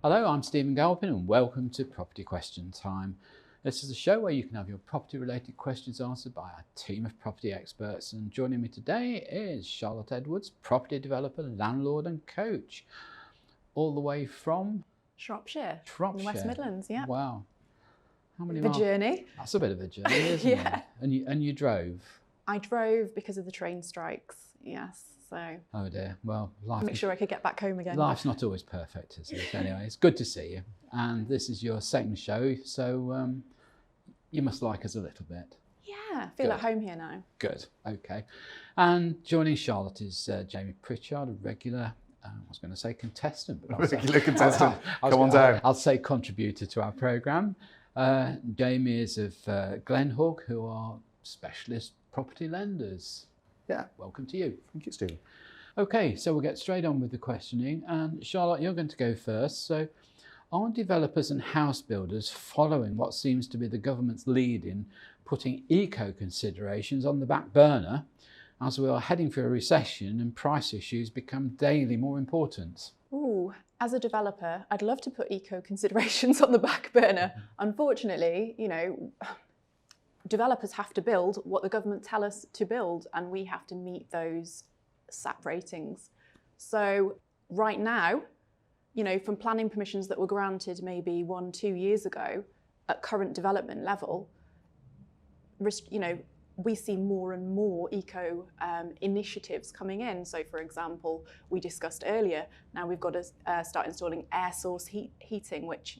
Hello, I'm Stephen Galpin and welcome to Property Question Time. This is a show where you can have your property related questions answered by a team of property experts, and joining me today is Charlotte Edwards, property developer, landlord and coach, all the way from Shropshire. In the West Midlands, yeah. Wow. How many miles? Journey. That's a bit of a journey, isn't yeah. it? And you drove? I drove because of the train strikes, yes. So. Oh dear. Well, make sure I could get back home again. Life's not always perfect, is it? Anyway, it's good to see you. And this is your second show, so you must like us a little bit. Yeah, I feel at home here now. Good, okay. And joining Charlotte is Jamie Pritchard, a regular, I was going to say contestant, but contestant. Come on down. I'll say contributor to our programme. Jamie is of Glenhawk, who are specialist property lenders. Yeah. Welcome to you. Thank you, Stephen. Okay, so we'll get straight on with the questioning. And Charlotte, you're going to go first. So, are developers and house builders following what seems to be the government's lead in putting eco considerations on the back burner as we are heading for a recession and price issues become daily more important? Ooh, as a developer, I'd love to put eco considerations on the back burner. Unfortunately, developers have to build what the government tell us to build, and we have to meet those SAP ratings. So right now, from planning permissions that were granted maybe 1-2 years ago at current development level, we see more and more eco initiatives coming in. So for example, we discussed earlier, now we've got to start installing air source heating, which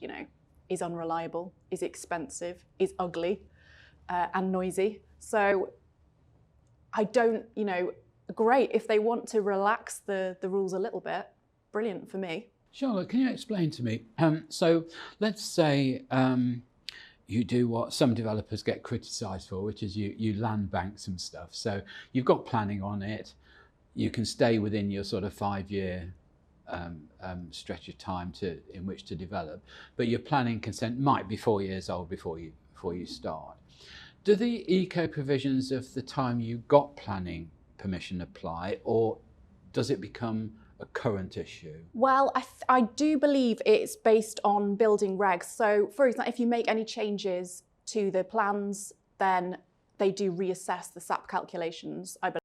is unreliable, is expensive, is ugly, and noisy. So I don't, great if they want to relax the rules a little bit, brilliant for me. Charlotte, can you explain to me, so let's say you do what some developers get criticised for, which is you land bank some stuff. So you've got planning on it, you can stay within your sort of 5-year stretch of time in which to develop, but your planning consent might be 4 years old before you start. Do the eco provisions of the time you got planning permission apply, or does it become a current issue? Well, I do believe it's based on building regs. So for example, if you make any changes to the plans, then they do reassess the SAP calculations, I believe.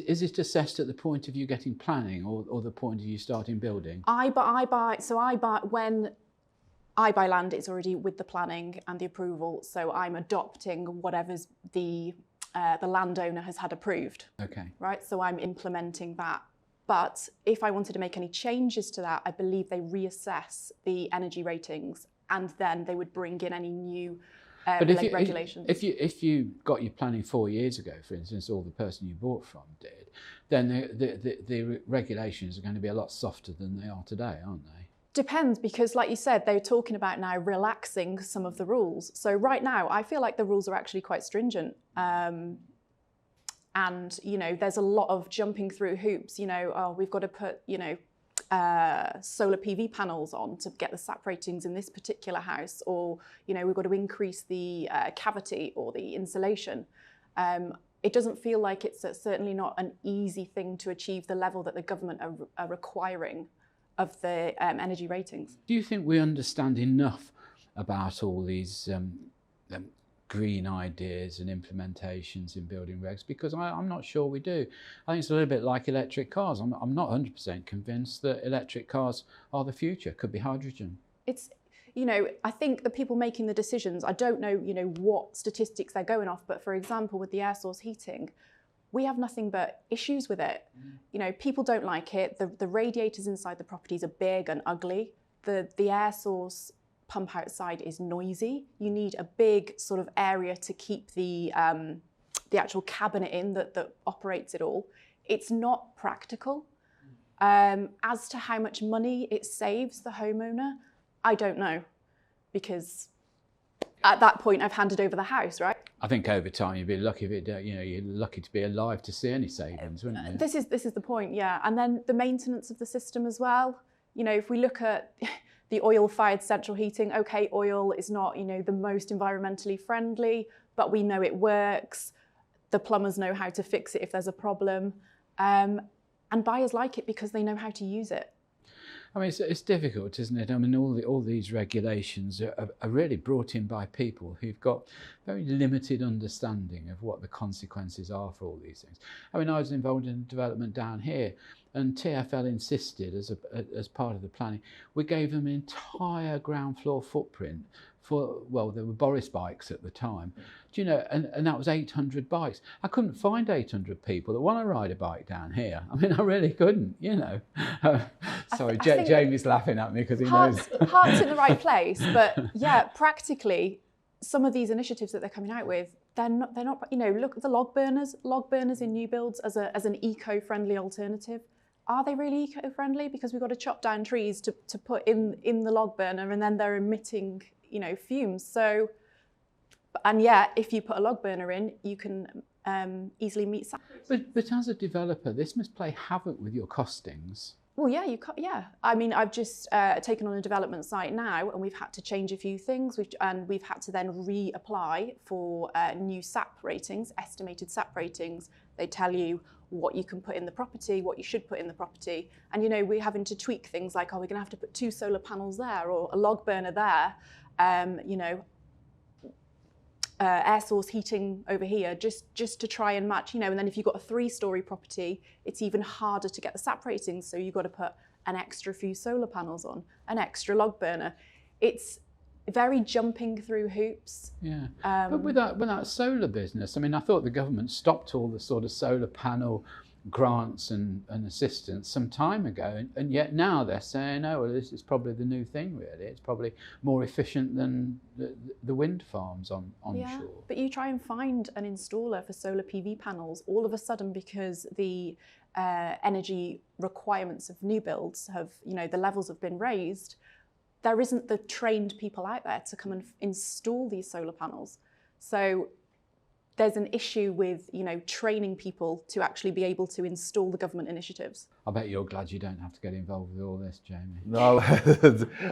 Is it assessed at the point of you getting planning or the point of you starting building? When I buy land, it's already with the planning and the approval, so I'm adopting whatever's the landowner has had approved. Okay. Right, so I'm implementing that. But if I wanted to make any changes to that, I believe they reassess the energy ratings, and then they would bring in any new regulations. If you got your planning 4 years ago, for instance, or the person you bought from did, then the regulations are going to be a lot softer than they are today, aren't they? Depends, because like you said, they're talking about now relaxing some of the rules. So right now, I feel like the rules are actually quite stringent. And, there's a lot of jumping through hoops, we've got to put, solar PV panels on to get the SAP ratings in this particular house, or, we've got to increase the cavity or the insulation. It doesn't feel like it's certainly not an easy thing to achieve the level that the government are requiring of the energy ratings. Do you think we understand enough about all these green ideas and implementations in building regs? Because I'm not sure we do. I think it's a little bit like electric cars. I'm not 100% convinced that electric cars are the future. Could be hydrogen. It's, I think the people making the decisions, I don't know, what statistics they're going off, but for example, with the air source heating, we have nothing but issues with it. People don't like it. The radiators inside the properties are big and ugly. The air source pump outside is noisy. You need a big sort of area to keep the actual cabinet in that operates it all. It's not practical. As to how much money it saves the homeowner, I don't know, because at that point I've handed over the house, right? I think over time you'd be lucky if you're lucky to be alive to see any savings, wouldn't you? This is the point, yeah. And then the maintenance of the system as well. If we look at the oil-fired central heating, okay, oil is not, the most environmentally friendly, but we know it works. The plumbers know how to fix it if there's a problem. And buyers like it because they know how to use it. I mean, it's difficult, isn't it? I mean, all these regulations are really brought in by people who've got very limited understanding of what the consequences are for all these things. I mean, I was involved in development down here, and TfL insisted, as part of the planning, we gave them an entire ground floor footprint for, well, there were Boris bikes at the time. Do you know, and that was 800 bikes. I couldn't find 800 people that want to ride a bike down here. I mean, I really couldn't, you know. Sorry, Jamie's laughing at me because he knows. Heart's in the right place, but yeah, practically, some of these initiatives that they're coming out with, they're not, you know, look at the log burners in new builds as an eco-friendly alternative. Are they really eco-friendly? Because we've got to chop down trees to put in the log burner, and then they're emitting, you know, fumes. So, and yet, if you put a log burner in, you can easily meet. But as a developer, this must play havoc with your costings. Well, yeah, you can't. Yeah, I mean, I've just taken on a development site now, and we've had to change a few things. We've had to then reapply for new SAP ratings, estimated SAP ratings. They tell you what you can put in the property, what you should put in the property, and you know, we're having to tweak things like, oh, we're going to have to put 2 solar panels there or a log burner there. You know, air source heating over here, just to try and match, you know. And then if you've got a 3-story property, it's even harder to get the SAP ratings. So you've got to put an extra few solar panels on, an extra log burner. It's very jumping through hoops. Yeah, but with that solar business, I mean, I thought the government stopped all the sort of solar panel grants and assistance some time ago, and yet now they're saying, oh, well, this is probably the new thing, really. It's probably more efficient than the wind farms onshore. Yeah, but you try and find an installer for solar PV panels, all of a sudden, because the energy requirements of new builds have, you know, the levels have been raised, there isn't the trained people out there to come and install these solar panels. So there's an issue with, you know, training people to actually be able to install the government initiatives. I bet you're glad you don't have to get involved with all this, Jamie. No,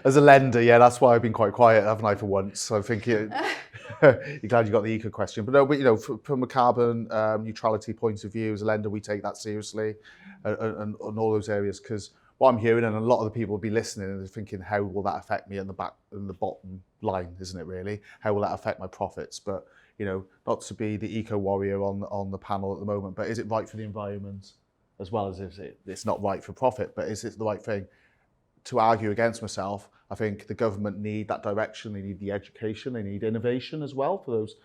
as a lender, yeah, that's why I've been quite quiet, haven't I, for once? So I think you're glad you got the eco question. But you know, from a carbon neutrality point of view, as a lender, we take that seriously, and on all those areas, because what I'm hearing, and a lot of the people will be listening and they're thinking, how will that affect me in the bottom line, isn't it really? How will that affect my profits? But you know, not to be the eco warrior on the panel at the moment, but is it right for the environment as well as it's not right for profit, but is it the right thing? To argue against myself, I think the government need that direction. They need the education. They need innovation as well for those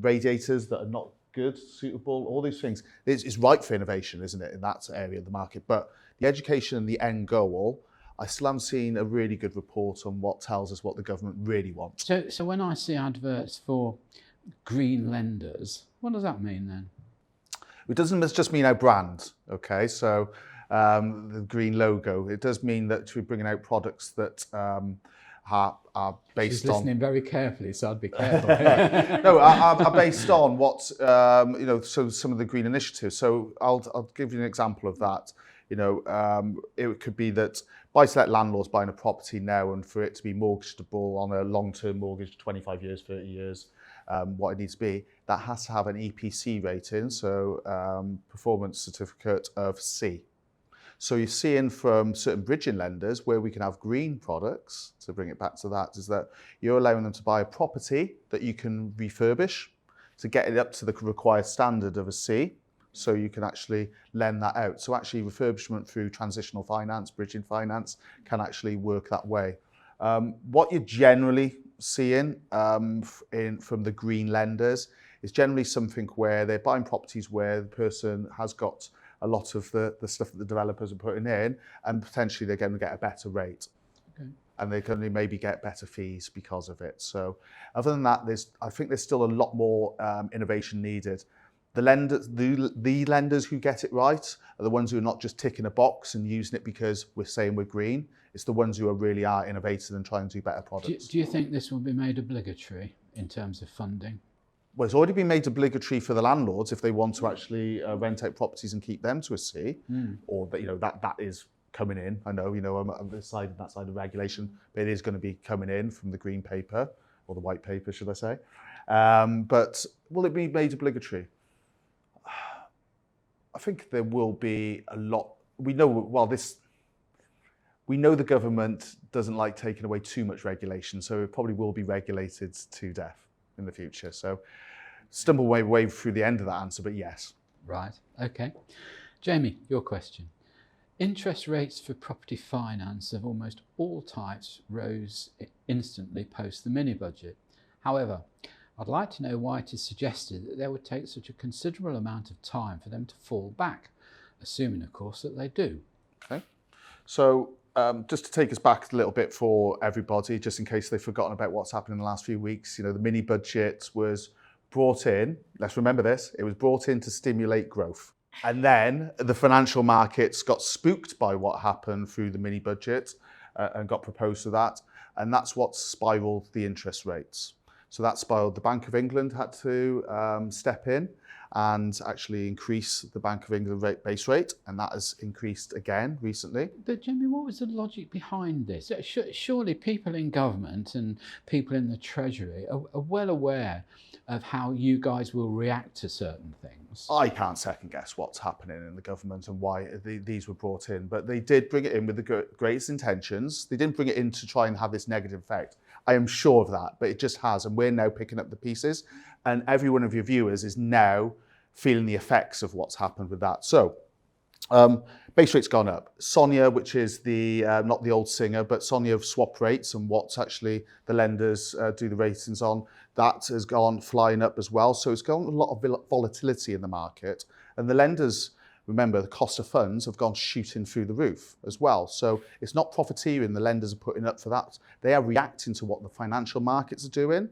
radiators that are not good, suitable, all these things. It's right for innovation, isn't it, in that area of the market? But the education and the end goal, I still haven't seen a really good report on what tells us what the government really wants. So when I see adverts for green lenders, what does that mean then? It doesn't just mean our brand, okay? So the green logo, it does mean that we're bringing out products that are based She's listening on... very carefully, so I'd be careful. No, are based on what, you know, so some of the green initiatives. So I'll give you an example of that. You know, it could be that buy-to-let landlords buying a property now, and for it to be mortgageable on a long-term mortgage, 25 years, 30 years, what it needs to be, that has to have an EPC rating, so performance certificate of C. So you're seeing from certain bridging lenders where we can have green products, to bring it back to that, is that you're allowing them to buy a property that you can refurbish to get it up to the required standard of a C, so you can actually lend that out. So actually refurbishment through transitional finance, bridging finance, can actually work that way. What you're generally seeing from the green lenders is generally something where they're buying properties where the person has got a lot of the stuff that the developers are putting in, and potentially they're going to get a better rate. Okay. And they can maybe get better fees because of it. So other than that, I think there's still a lot more innovation needed. The lenders who get it right are the ones who are not just ticking a box and using it because we're saying we're green. It's the ones who really are innovative and trying to do better products. Do you think this will be made obligatory in terms of funding? Well, it's already been made obligatory for the landlords if they want to actually rent out properties and keep them to a C, or that, you know, that is coming in. I know, you know, I'm on that side of regulation, but it is going to be coming in from the green paper, or the white paper, should I say? But will it be made obligatory? I think there will be a lot. We know, well, we know the government doesn't like taking away too much regulation, so it probably will be regulated to death in the future. So stumble way through the end of that answer, but yes. Right, okay. Jamie, your question. Interest rates for property finance of almost all types rose instantly post the mini-budget. However, I'd like to know why it is suggested that there would take such a considerable amount of time for them to fall back, assuming, of course, that they do. Okay. So just to take us back a little bit for everybody, just in case they've forgotten about what's happened in the last few weeks, the mini-budget was brought in, let's remember this, it was brought in to stimulate growth. And then the financial markets got spooked by what happened through the mini-budget and got proposed to that. And that's what spiraled the interest rates. So that spiraled. The Bank of England had to step in and actually increase the Bank of England base rate. And that has increased again recently. But Jamie, what was the logic behind this? Surely people in government and people in the Treasury are well aware of how you guys will react to certain things. I can't second guess what's happening in the government and why these were brought in, but they did bring it in with the greatest intentions. They didn't bring it in to try and have this negative effect. I am sure of that, but it just has, and we're now picking up the pieces, and every one of your viewers is now feeling the effects of what's happened with that. So, base rate's gone up. Sonia, which is the not the old singer, but Sonia of swap rates and what's actually the lenders do the ratings on, that has gone flying up as well. So it's got a lot of volatility in the market. And the lenders, remember, the cost of funds have gone shooting through the roof as well. So it's not profiteering the lenders are putting up for that. They are reacting to what the financial markets are doing,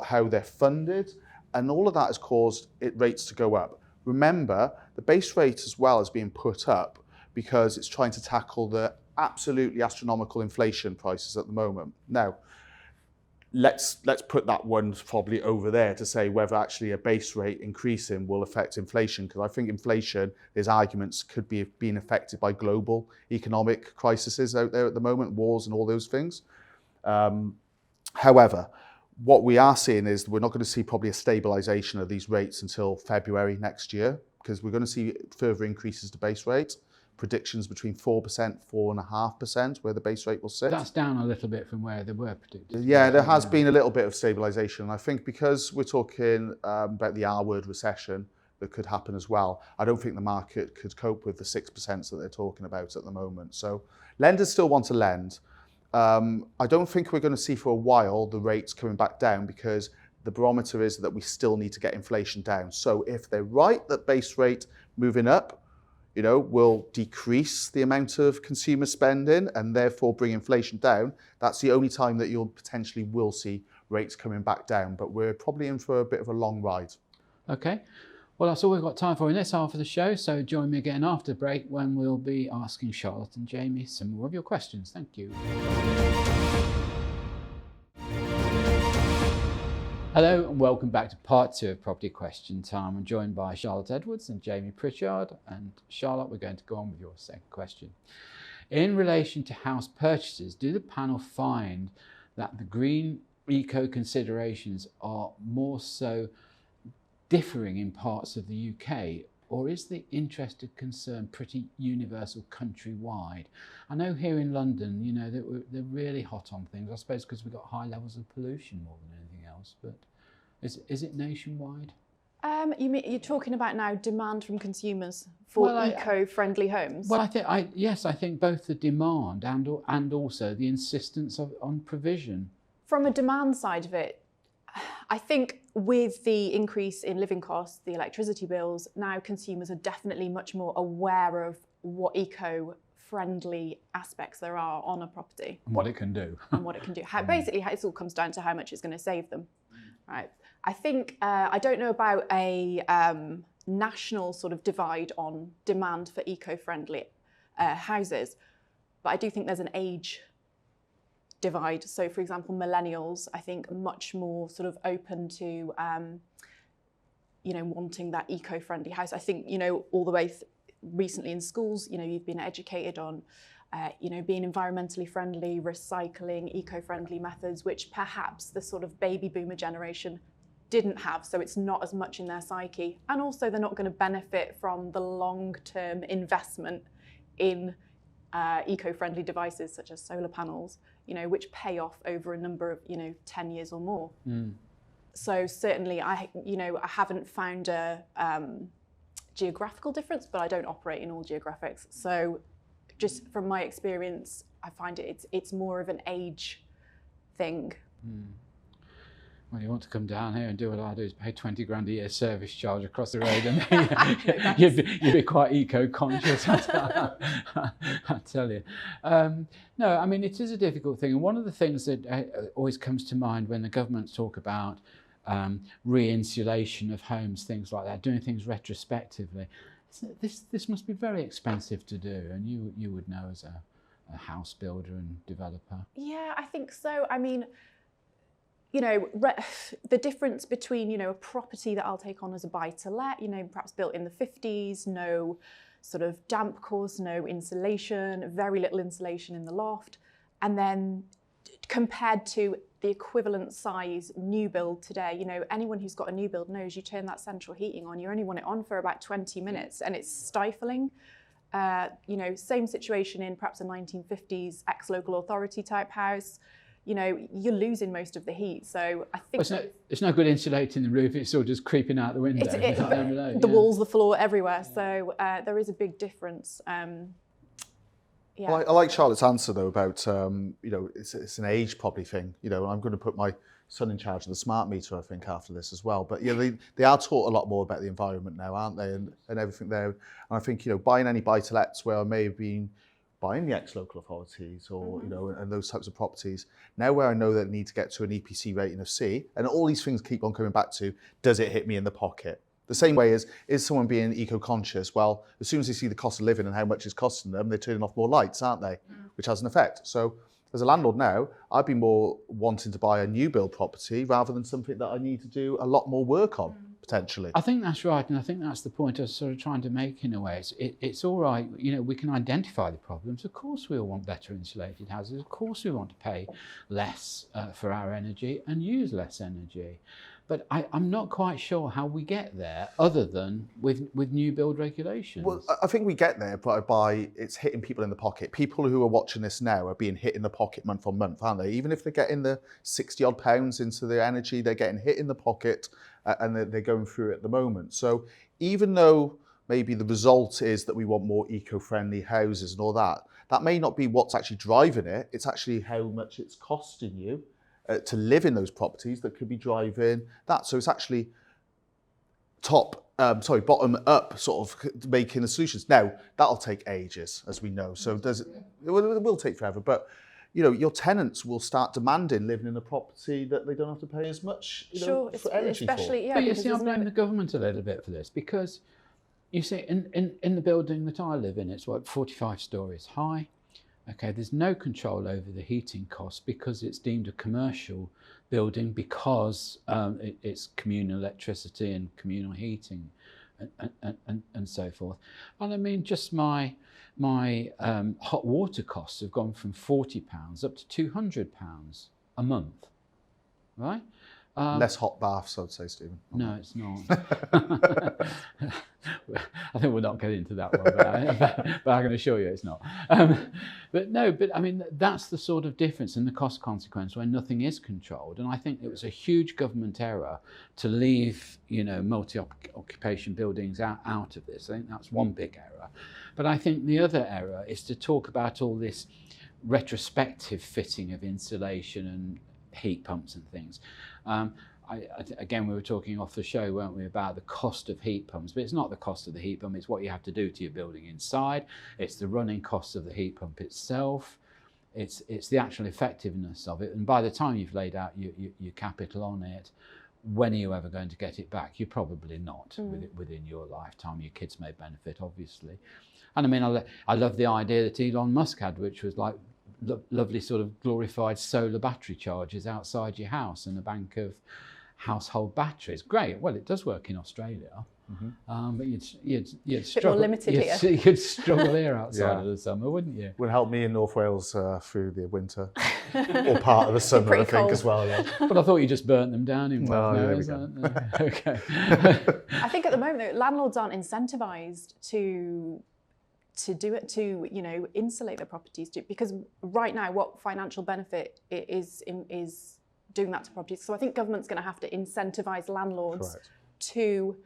how they're funded, and all of that has caused rates to go up. Remember, the base rate as well is being put up because it's trying to tackle the absolutely astronomical inflation prices at the moment. Now, let's put that one probably over there to say whether actually a base rate increasing will affect inflation, because I think inflation, there's arguments, could be being affected by global economic crises out there at the moment, wars and all those things. However, what we are seeing is we're not going to see probably a stabilisation of these rates until February next year, because we're going to see further increases to base rate. Predictions between 4%, 4.5%, where the base rate will sit. That's down a little bit from where they were predicted. Yeah, there has been a little bit of stabilisation. And I think because we're talking about the R-word recession that could happen as well, I don't think the market could cope with the 6% that they're talking about at the moment. So lenders still want to lend. I don't think we're going to see for a while the rates coming back down, because the barometer is that we still need to get inflation down. So if they're right that base rate moving up, will decrease the amount of consumer spending and therefore bring inflation down, that's the only time that you'll potentially will see rates coming back down. But we're probably in for a bit of a long ride. Okay. Well, that's all we've got time for in this half of the show. So join me again after the break when we'll be asking Charlotte and Jamie some more of your questions. Thank you. Hello and welcome back to part 2 of Property Question Time. I'm joined by Charlotte Edwards and Jamie Pritchard. And Charlotte, we're going to go on with your second question. In relation to house purchases, do the panel find that the green eco considerations are more so differing in parts of the UK, or is the interested concern pretty universal countrywide? I know here in London, they're really hot on things, I suppose because we've got high levels of pollution more than anything else, but is it nationwide? You're talking about now demand from consumers for eco-friendly homes? Well, I think both the demand and also the insistence on provision. From a demand side of it, I think with the increase in living costs, the electricity bills, now consumers are definitely much more aware of what eco-friendly aspects there are on a property. And what it can do. And what it can do. Basically, it all comes down to how much it's going to save them. Right. I think, I don't know about a national sort of divide on demand for eco-friendly houses, but I do think there's an age divide. So, for example, millennials, I think, are much more sort of open to, wanting that eco-friendly house. I think, all the way recently in schools, you've been educated on, being environmentally friendly, recycling, eco-friendly methods, which perhaps the sort of baby boomer generation didn't have. So it's not as much in their psyche. And also they're not going to benefit from the long-term investment in eco-friendly devices such as solar panels, which pay off over a number of 10 years or more. So certainly I haven't found a geographical difference, but I don't operate in all geographics. So just from my experience, I find it's more of an age thing. Well, you want to come down here and do what I do is pay 20 grand a year service charge across the road, and you'd be quite eco-conscious, I tell you. No, I mean, it is a difficult thing. And one of the things that always comes to mind when the governments talk about re-insulation of homes, things like that, doing things retrospectively, this must be very expensive to do, and you would know as a house builder and developer. Yeah, I think so. I mean, the difference between, a property that I'll take on as a buy-to-let, perhaps built in the 50s, no sort of damp course, no insulation, very little insulation in the loft, and then compared to the equivalent size new build today, anyone who's got a new build knows you turn that central heating on, you only want it on for about 20 minutes and it's stifling. Same situation in perhaps a 1950s ex-local authority type house. You're losing most of the heat. So I think it's no good insulating the roof. It's all just creeping out the window. The walls, the floor, everywhere. So there is a big difference. Yeah. Well, I like Charlotte's answer though about it's an age probably thing. And I'm going to put my son in charge of the smart meter, I think, after this as well. But they are taught a lot more about the environment now, aren't they, and everything there. And I think buying any buy-to-lets where I may have been buying the ex-local authorities or, and those types of properties. Now where I know that I need to get to an EPC rating of C, and all these things keep on coming back to, does it hit me in the pocket? The same way as, is someone being eco-conscious? Well, as soon as they see the cost of living and how much it's costing them, they're turning off more lights, aren't they? Which has an effect. So as a landlord now, I'd be more wanting to buy a new build property rather than something that I need to do a lot more work on. Potentially. I think that's right, and I think that's the point I was sort of trying to make in a way. It's all right, we can identify the problems. Of course we all want better insulated houses. Of course we want to pay less for our energy and use less energy. But I'm not quite sure how we get there other than with new build regulations. Well, I think we get there by it's hitting people in the pocket. People who are watching this now are being hit in the pocket month on month, aren't they? Even if they're getting the 60 odd pounds into their energy, they're getting hit in the pocket and they're going through it at the moment. So even though maybe the result is that we want more eco-friendly houses and all that, that may not be what's actually driving it. It's actually how much it's costing you to live in those properties that could be driving that. So it's actually bottom up sort of making the solutions. Now, that'll take ages, as we know. So it will take forever. But, your tenants will start demanding living in a property that they don't have to pay as much for energy especially, for. Yeah, but you see, I blame the government a little bit for this because, you see, in the building that I live in, it's 45 stories high. Okay, there's no control over the heating costs because it's deemed a commercial building because it's communal electricity and communal heating and so forth. And I mean, just my hot water costs have gone from £40 up to £200 a month, right? Less hot baths, I'd say, Stephen. No, it's not. I think we'll not get into that one, but I can assure you it's not. But I mean, that's the sort of difference in the cost consequence when nothing is controlled. And I think it was a huge government error to leave, multi-occupation buildings out of this. I think that's one big error. But I think the other error is to talk about all this retrospective fitting of insulation and heat pumps and things. Again, we were talking off the show, weren't we, about the cost of heat pumps, but it's not the cost of the heat pump, it's what you have to do to your building inside, it's the running costs of the heat pump itself, it's the actual effectiveness of it, and by the time you've laid out your capital on it, when are you ever going to get it back? You're probably not within your lifetime. Your kids may benefit, obviously. And I mean, I love the idea that Elon Musk had, which was like lovely sort of glorified solar battery chargers outside your house and a bank of household batteries. Great. Well, it does work in Australia, but you'd struggle. More limited here. You'd struggle here outside of the summer, wouldn't you? Would help me in North Wales through the winter or part of the summer, I think, cold as well. Yeah. But I thought you just burnt them down in Wales. Okay. I think at the moment, though, landlords aren't incentivised to do it, to insulate their properties, because right now what financial benefit is doing that to properties. So I think government's going to have to incentivize landlords Correct. to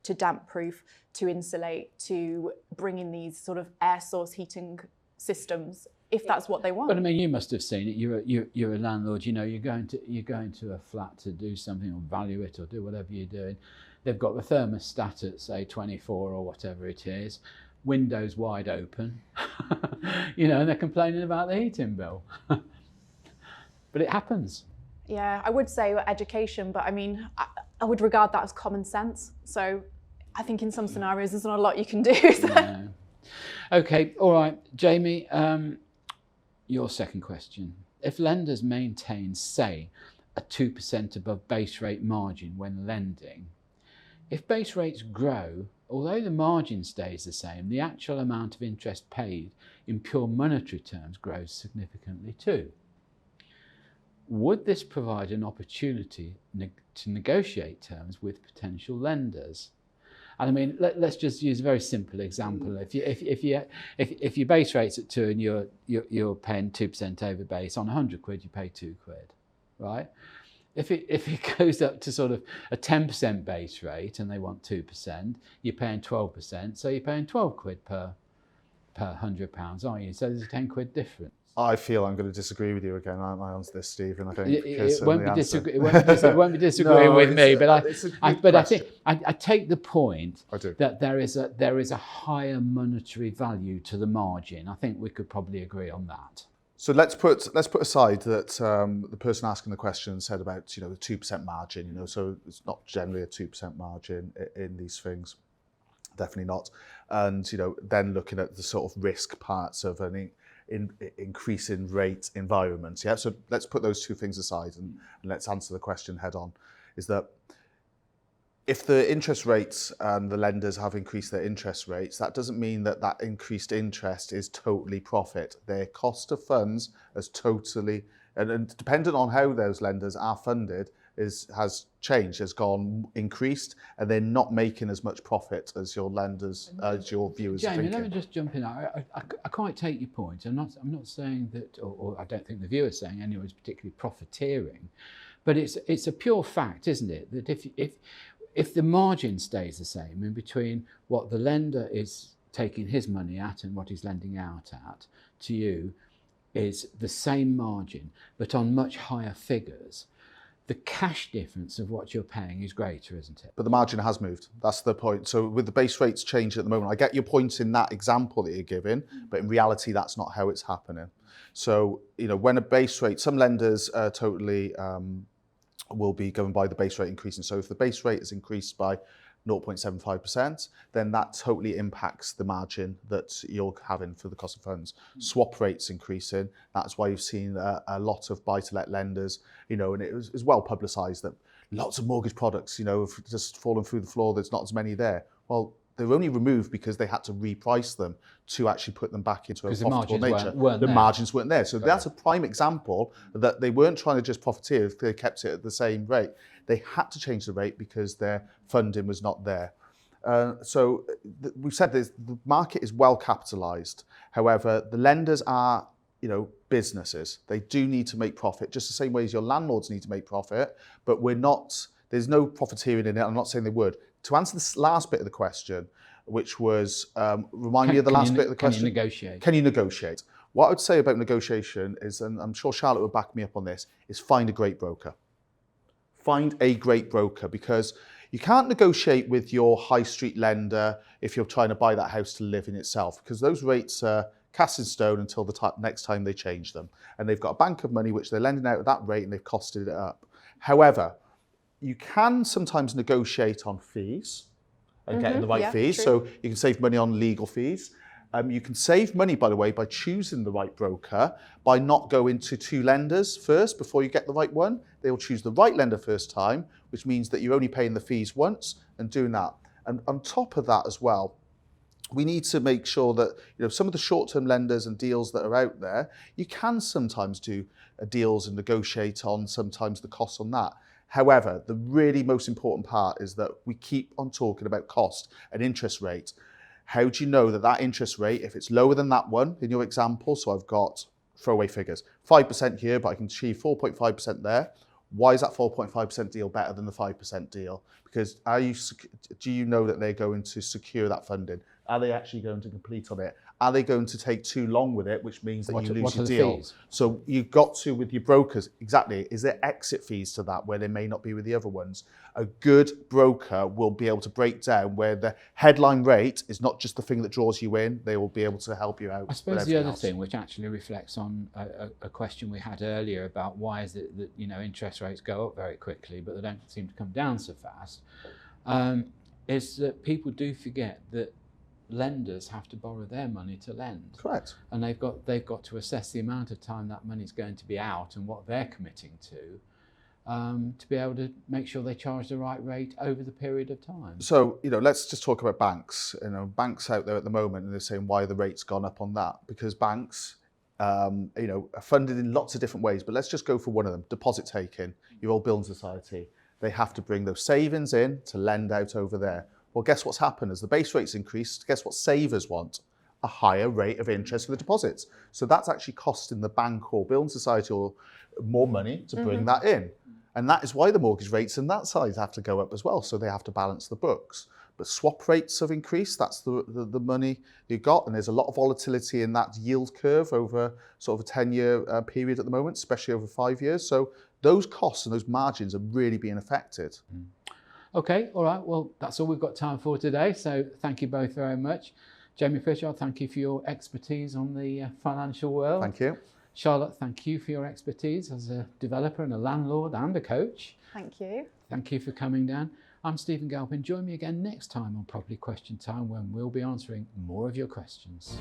to damp proof, to insulate, to bring in these sort of air source heating systems, if that's what they want. But I mean, you must have seen it. You're a landlord. You're going to a flat to do something or value it or do whatever you're doing. They've got the thermostat at say 24 or whatever it is, windows wide open, and they're complaining about the heating bill. But it happens. Yeah, I would say education, but I mean, I would regard that as common sense. So I think in some scenarios there's not a lot you can do. So. Yeah. Okay, all right, Jamie. Your second question. If lenders maintain, say, a 2% above base rate margin when lending, if base rates grow, although the margin stays the same, the actual amount of interest paid in pure monetary terms grows significantly too. Would this provide an opportunity to negotiate terms with potential lenders? And I mean, let's just use a very simple example. If your base rate's at 2 and you're paying 2% over base, on 100 quid you pay 2 quid, right? If it goes up to sort of a 10% base rate and they want 2%, you're paying 12%, so you're paying 12 quid per £100, aren't you? So there's a 10 quid difference. I feel I'm going to disagree with you again, aren't I, on this, Stephen? I think it won't be disagreeing with me, but I take the point that there is a higher monetary value to the margin. I think we could probably agree on that. So let's put aside that the person asking the question said about the 2% margin. So it's not generally a 2% margin in these things, definitely not. And then looking at the sort of risk parts of an increase in rate environment. Yeah. So let's put those two things aside and let's answer the question head on. Is that if the interest rates and the lenders have increased their interest rates, that doesn't mean that increased interest is totally profit. Their cost of funds is totally, and dependent on how those lenders are funded, has changed, has increased, and they're not making as much profit as your lenders, as your viewers Jamie, thinking. let me just jump in. I quite take your point. I'm not saying that, or I don't think the viewer's saying anyone is particularly profiteering, but it's a pure fact, isn't it, that if the margin stays the same in between what the lender is taking his money at and what he's lending out at to you is the same margin, but on much higher figures, the cash difference of what you're paying is greater, isn't it? But the margin has moved. That's the point. So with the base rates changing at the moment, I get your point in that example that you're giving, but in reality, that's not how it's happening. So, when a base rate, some lenders totally will be governed by the base rate increasing. So if the base rate is increased by 0.75%, then that totally impacts the margin that you're having for the cost of funds. Swap rates increasing. That's why you've seen a lot of buy-to-let lenders, and it was well publicised that lots of mortgage products, have just fallen through the floor. There's not as many there. Well, they were only removed because they had to reprice them to actually put them back into a profitable nature. The margins weren't there. So that's a prime example that they weren't trying to just profiteer if they kept it at the same rate. They had to change the rate because their funding was not there. So we've said this, the market is well capitalised. However, the lenders are, businesses. They do need to make profit, just the same way as your landlords need to make profit, but there's no profiteering in it. I'm not saying they would. To answer this last bit of the question, which was, remind me of the last bit of the question. Can you negotiate? What I would say about negotiation is, and I'm sure Charlotte would back me up on this, is find a great broker. Find a great broker, because you can't negotiate with your high street lender if you're trying to buy that house to live in itself, because those rates are cast in stone until the next time they change them. And they've got a bank of money which they're lending out at that rate and they've costed it up. However, you can sometimes negotiate on fees and getting the right fees. True. So you can save money on legal fees. You can save money, by the way, by choosing the right broker, by not going to 2 lenders first before you get the right one. They will choose the right lender first time, which means that you're only paying the fees once and doing that. And on top of that as well, we need to make sure that some of the short-term lenders and deals that are out there, you can sometimes do deals and negotiate on sometimes the costs on that. However, the really most important part is that we keep on talking about cost and interest rate. How do you know that that interest rate, if it's lower than that one in your example, so I've got throwaway figures, 5% here, but I can achieve 4.5% there. Why is that 4.5% deal better than the 5% deal? Because do you know that they're going to secure that funding? Are they actually going to complete on it? Are they going to take too long with it, which means that you lose your deal? Fees? So you've got to, with your brokers, exactly, is there exit fees to that where there may not be with the other ones? A good broker will be able to break down where the headline rate is not just the thing that draws you in, they will be able to help you out. I suppose the other thing, which actually reflects on a question we had earlier about why is it that interest rates go up very quickly but they don't seem to come down so fast, is that people do forget that lenders have to borrow their money to lend. Correct. And they've got to assess the amount of time that money's going to be out and what they're committing to be able to make sure they charge the right rate over the period of time. So, let's just talk about banks. Banks out there at the moment, and they're saying why the rate's gone up on that. Because banks, are funded in lots of different ways, but let's just go for one of them, deposit taking. Your old building society, they have to bring those savings in to lend out over there. Well, guess what's happened? As the base rates increased, guess what savers want? A higher rate of interest for the deposits. So that's actually costing the bank or building society or more money to bring that in. And that is why the mortgage rates on that side have to go up as well. So they have to balance the books. But swap rates have increased. That's the money you got. And there's a lot of volatility in that yield curve over sort of a 10-year period at the moment, especially over 5 years. So those costs and those margins are really being affected. Okay, all right. Well, that's all we've got time for today. So thank you both very much. Jamie, Pritchard, thank you for your expertise on the financial world. Thank you. Charlotte, thank you for your expertise as a developer and a landlord and a coach. Thank you. Thank you for coming down. I'm Stephen Galpin. Join me again next time on Property Question Time when we'll be answering more of your questions.